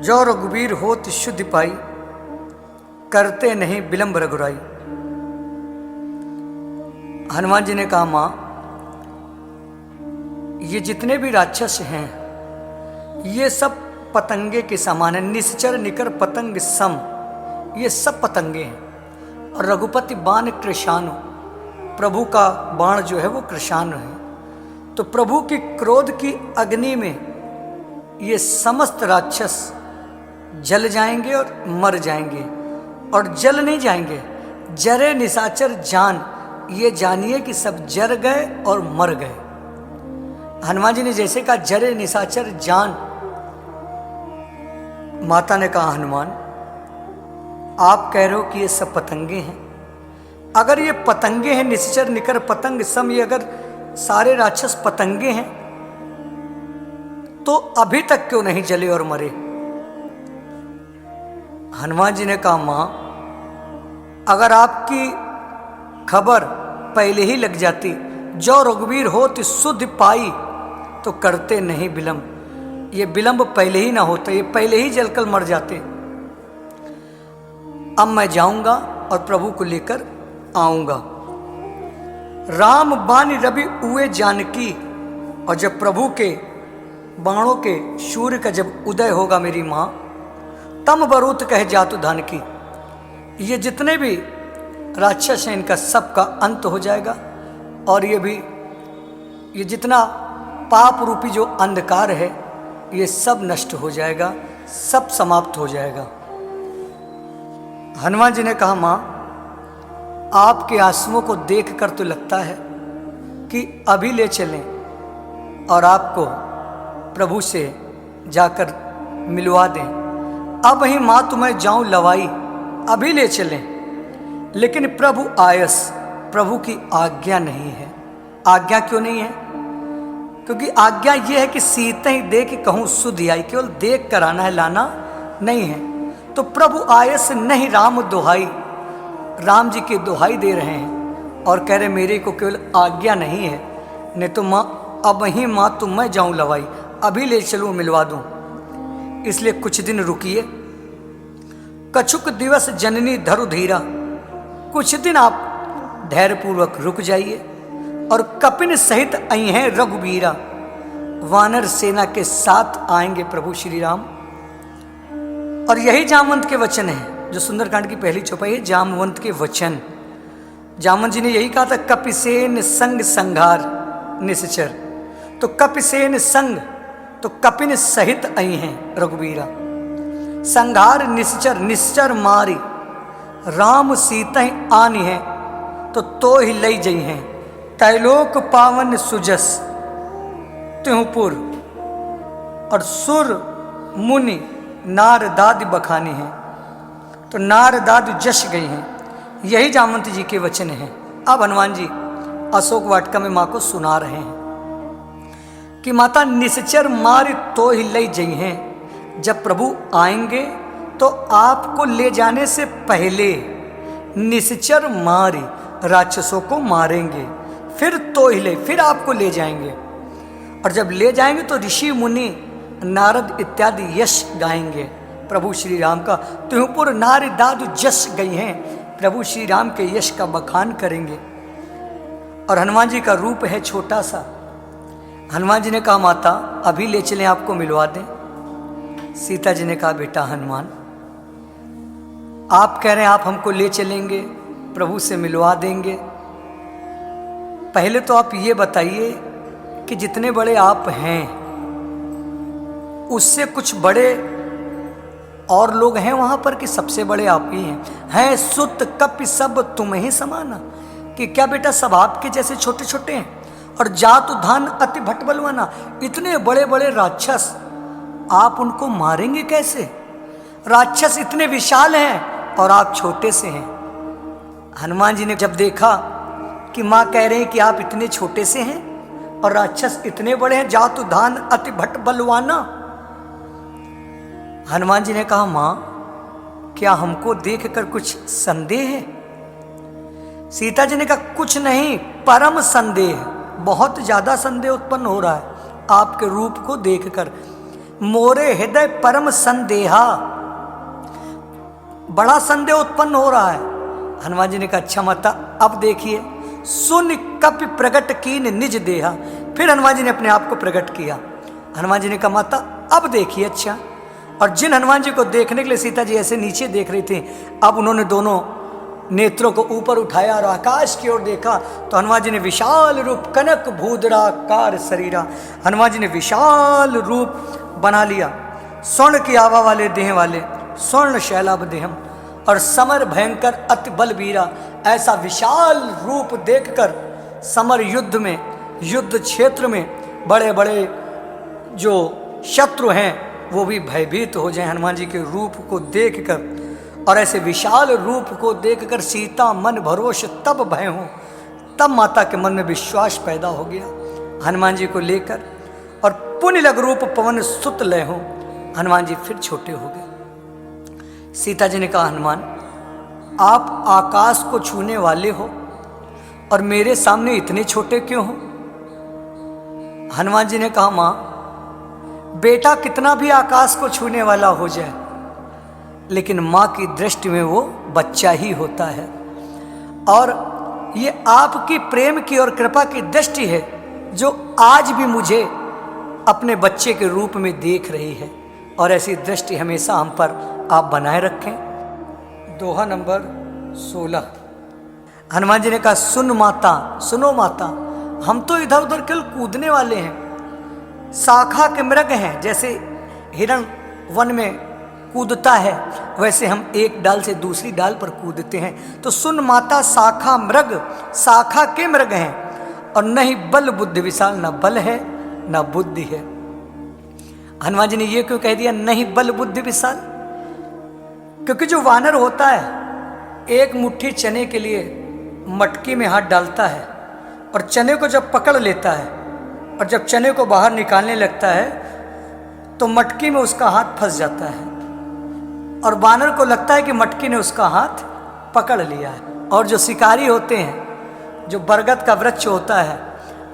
जो रघुवीर होत शुद्धि पाई, करते नहीं विलंब रघुराई। हनुमान जी ने कहा, मां, ये जितने भी राक्षस हैं ये सब पतंगे के समान है। निश्चर निकर पतंग सम, ये सब पतंगे हैं। और रघुपति बाण कृशानु, प्रभु का बाण जो है वो कृशानु है। तो प्रभु की क्रोध की अग्नि में ये समस्त राक्षस जल जाएंगे और मर जाएंगे। और जल नहीं जाएंगे, जरे निशाचर जान, ये जानिए कि सब जर गए और मर गए। हनुमान जी ने जैसे कहा जरे निशाचर जान, माता ने कहा, हनुमान आप कह रहे हो कि ये सब पतंगे हैं। अगर ये पतंगे हैं, निश्चर निकर पतंग सम, ये अगर सारे राक्षस पतंगे हैं तो अभी तक क्यों नहीं जले और मरे? हनुमान जी ने कहा, मां, अगर आपकी खबर पहले ही लग जाती, जो रघुवीर होत शुद्धि पाई, तो करते नहीं विलंब। ये विलंब पहले ही ना होता, ये पहले ही जलकर मर जाते। अब मैं जाऊंगा और प्रभु को लेकर आऊंगा। राम बाण रवि उए जानकी, और जब प्रभु के बाणों के सूर्य का जब उदय होगा मेरी मां, तम बरूत कह जातु धन की। ये जितने भी राक्षस हैं इनका सबका अंत हो जाएगा। और ये जितना पाप रूपी जो अंधकार है ये सब नष्ट हो जाएगा, सब समाप्त हो जाएगा। हनुमान जी ने कहा, मां, आपके आंसुओं को देखकर तो लगता है कि अभी ले चलें और आपको प्रभु से जाकर मिलवा दें। अब ही मां तुम्हें जाऊं लवाई, अभी ले चलें। लेकिन प्रभु आयस, प्रभु की आज्ञा नहीं है। आज्ञा क्यों नहीं है? क्योंकि आज्ञा यह है कि सीते ही दे के कहूँ सुधि आई, केवल देख कर आना है, लाना नहीं है। तो प्रभु आयस नहीं, राम दुहाई, राम जी की दुहाई दे रहे हैं और कह रहे मेरे को केवल आज्ञा नहीं है, नहीं तो माँ अब ही माँ तो मैं जाऊँ लवाई, अभी ले चलूँ मिलवा दूँ। इसलिए कुछ दिन रुकिए, कछुक दिवस जननी धरु धीरा, कुछ दिन आप धैर्यपूर्वक रुक जाइए। और कपिन सहित आई हैं रघुबीरा, वानर सेना के साथ आएंगे प्रभु श्री राम। और यही जामवंत के वचन है, जो सुंदरकांड की पहली चौपाई है, जामवंत के वचन। जामवंत जी ने यही कहा था, कपिसेन संग संघार निश्चर। तो कपिसेन संग, तो कपिन सहित आई हैं रघुबीरा। संघार निश्चर, निश्चर मारी, राम सीता आनी है तो ही लई जई हैं। तैलोक पावन सुजस त्योपुर, और सुर मुनि नार दाद बखानी हैं, तो नार दाद जश गई हैं। यही जामवंत जी के वचन हैं। अब हनुमान जी अशोक वाटिका में माँ को सुना रहे हैं कि माता निश्चर मार तो ही ले जई हैं। जब प्रभु आएंगे तो आपको ले जाने से पहले निश्चर मारी, राक्षसों को मारेंगे, फिर तो हिले, फिर आपको ले जाएंगे। और जब ले जाएंगे तो ऋषि मुनि नारद इत्यादि यश गाएंगे प्रभु श्री राम का। त्योपुर नारी दादु जस गई हैं, प्रभु श्री राम के यश का बखान करेंगे। और हनुमान जी का रूप है छोटा सा। हनुमान जी ने कहा, माता अभी ले चलें, आपको मिलवा दें। सीता जी ने कहा, बेटा हनुमान, आप कह रहे हैं आप हमको ले चलेंगे, प्रभु से मिलवा देंगे। पहले तो आप ये बताइए कि जितने बड़े आप हैं उससे कुछ बड़े और लोग हैं वहां पर, कि सबसे बड़े आप ही हैं सुत कपि सब तुम ही समाना, कि क्या बेटा सब आपके जैसे छोटे छोटे हैं? और जातु धान अति भट बलवाना, इतने बड़े बड़े राक्षस आप उनको मारेंगे कैसे? राक्षस इतने विशाल हैं और आप छोटे से हैं। हनुमान जी ने जब देखा कि माँ कह रहे हैं कि आप इतने छोटे से हैं और राक्षस इतने बड़े हैं, जातु धान अति भट बलवाना, हनुमान जी ने कहा, माँ क्या हमको देखकर कुछ संदेह है? सीता जी ने कहा, कुछ नहीं, परम संदेह, बहुत ज्यादा संदेह उत्पन्न हो रहा है आपके रूप को देखकर। मोरे हृदय परम संदेहा। बड़ा संदेह उत्पन्न हो रहा है। हनुमान जी ने कहा अच्छा माता अब देखिए, सुन कपि प्रगट कीन निज देहा। फिर हनुमान जी ने अपने आप को प्रकट किया। हनुमान जी ने कहा माता अब देखिए अच्छा। और जिन हनुमान जी को देखने के लिए सीता जी ऐसे नीचे देख रही थी, अब उन्होंने दोनों नेत्रों को ऊपर उठाया और आकाश की ओर देखा तो हनुमान जी ने विशाल रूप, कनक भूदराकार शरीरा, हनुमान जी ने विशाल रूप बना लिया, स्वर्ण की आभा वाले देह वाले, स्वर्ण शैलाभ देहम, और समर भयंकर अति बलबीरा। ऐसा विशाल रूप देखकर समर युद्ध में, युद्ध क्षेत्र में बड़े बड़े जो शत्रु हैं वो भी भयभीत हो जाएं हनुमान जी के रूप को देखकर। और ऐसे विशाल रूप को देखकर सीता मन भरोश तब भय हो। तब माता के मन में विश्वास पैदा हो गया हनुमान जी को लेकर। और पुण्य लग रूप पवन सुत लय हो, हनुमान जी फिर छोटे हो गए। सीता जी ने कहा हनुमान आप आकाश को छूने वाले हो और मेरे सामने इतने छोटे क्यों हो? हनुमान जी ने कहा मां, बेटा कितना भी आकाश को छूने वाला हो जाए लेकिन मां की दृष्टि में वो बच्चा ही होता है। और ये आपकी प्रेम की और कृपा की दृष्टि है जो आज भी मुझे अपने बच्चे के रूप में देख रही है। और ऐसी दृष्टि हमेशा हम पर आप बनाए रखें। दोहा नंबर 16। हनुमान जी ने कहा सुन माता, सुनो माता, हम तो इधर उधर केवल कूदने वाले हैं, शाखा के मृग हैं। जैसे हिरण वन में कूदता है वैसे हम एक डाल से दूसरी डाल पर कूदते हैं। तो सुन माता शाखा मृग, शाखा के मृग हैं और नहीं बल बुद्धि विशाल, न बल है न बुद्धि है। हनुमान जी ने ये क्यों कह दिया नहीं बल बुद्धि विशाल? क्योंकि जो वानर होता है एक मुट्ठी चने के लिए मटकी में हाथ डालता है और चने को जब पकड़ लेता है और जब चने को बाहर निकालने लगता है तो मटकी में उसका हाथ फंस जाता है और वानर को लगता है कि मटकी ने उसका हाथ पकड़ लिया है। और जो शिकारी होते हैं, जो बरगद का वृक्ष होता है,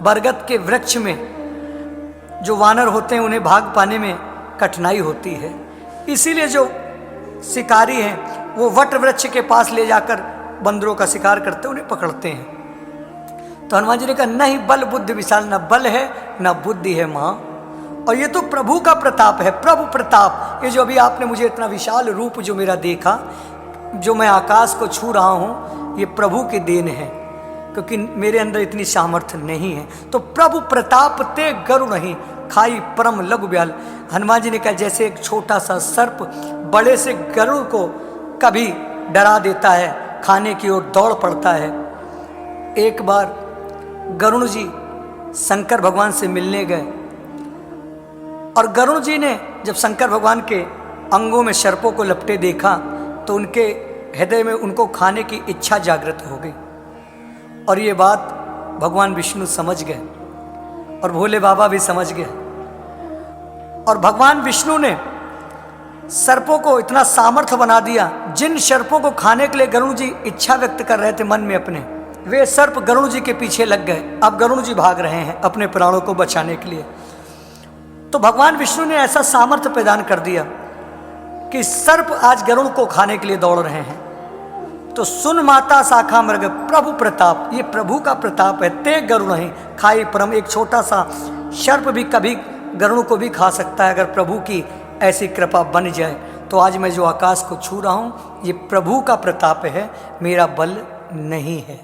बरगद के वृक्ष में जो वानर होते हैं उन्हें भाग पाने में कठिनाई होती है। इसीलिए जो शिकारी हैं वो वट वृक्ष के पास ले जाकर बंदरों का शिकार करते उन्हें पकड़ते हैं। तो हनुमान जी ने कहा नहीं बल बुद्धि विशाल, न बल है न बुद्धि है माँ। और ये तो प्रभु का प्रताप है, प्रभु प्रताप। ये जो अभी आपने मुझे इतना विशाल रूप जो मेरा देखा, जो मैं आकाश को छू रहा हूँ, ये प्रभु की देन है, क्योंकि मेरे अंदर इतनी सामर्थ्य नहीं है। तो प्रभु प्रताप ते गरु नहीं खाई परम लघु ब्याल। हनुमान जी ने कहा जैसे एक छोटा सा सर्प बड़े से गरुड़ को कभी डरा देता है, खाने की ओर दौड़ पड़ता है। एक बार गरुड़ जी शंकर भगवान से मिलने गए और गरुड़ जी ने जब शंकर भगवान के अंगों में सर्पों को लपटे देखा तो उनके हृदय में उनको खाने की इच्छा जागृत हो गई। और ये बात भगवान विष्णु समझ गए और भोले बाबा भी समझ गए। और भगवान विष्णु ने सर्पों को इतना सामर्थ्य बना दिया, जिन सर्पों को खाने के लिए गरुड़ जी इच्छा व्यक्त कर रहे थे मन में अपने, वे सर्प गरुड़ जी के पीछे लग गए। अब गरुड़ जी भाग रहे हैं अपने प्राणों को बचाने के लिए। तो भगवान विष्णु ने ऐसा सामर्थ्य प्रदान कर दिया कि सर्प आज गरुड़ को खाने के लिए दौड़ रहे हैं। तो सुन माता शाखा मृग प्रभु प्रताप, ये प्रभु का प्रताप है। ते गरुड़ नहीं खाई परम, एक छोटा सा सर्प भी कभी गरुड़ को भी खा सकता है अगर प्रभु की ऐसी कृपा बन जाए। तो आज मैं जो आकाश को छू रहा हूँ ये प्रभु का प्रताप है, मेरा बल नहीं है।